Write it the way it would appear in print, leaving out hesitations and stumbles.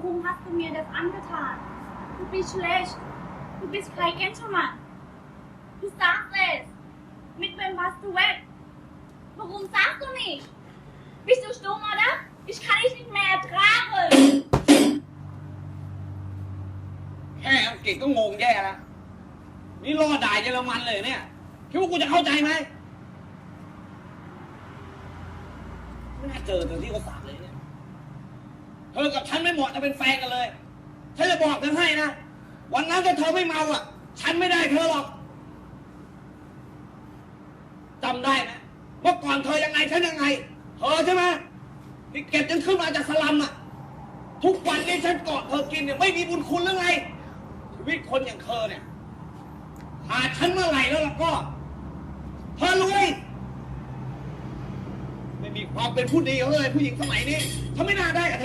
Warum hast du mir das angetan? Du bist schlecht. Du bist kein Gentleman. Du sagst es. Mit wem warst du weg? Warum sagst du nicht? Bist du stumm, oder? Ich kann dich nicht mehr ertragen. แค่อังกฤษก็งงแย่แล้วนี่รอด่าเยอรมันเลยเนี่ยคิดว่ากูจะเข้าใจไหมไม่น่าเจอเธอที่เขาสาดเลยเนี่ยเธอกับฉันไม่เหมาะจะเป็นแฟนกันเลยฉันจะบอกเธอให้นะวันนั้นถ้าเธอไม่เมาอ่ะฉันไม่ได้เธอหรอกจำได้ไหมเมื่อก่อนเธอยังไงฉันยังไงเธอใช่ไหมที่เก็บจนขึ้นมาจากสลัมอ่ะทุกวันนี้ฉันเกาะเธอกินเนี่ยไม่มีบุญคุณหรือไงชีวิตคนอย่างเธอเนี่ยหาฉันเมื่อไหร่แล้วล่ะก็เธอรวยไม่มีความเป็นผู้ดีเลยผู้หญิงสมัยนี้ฉันไม่น่าได้กับ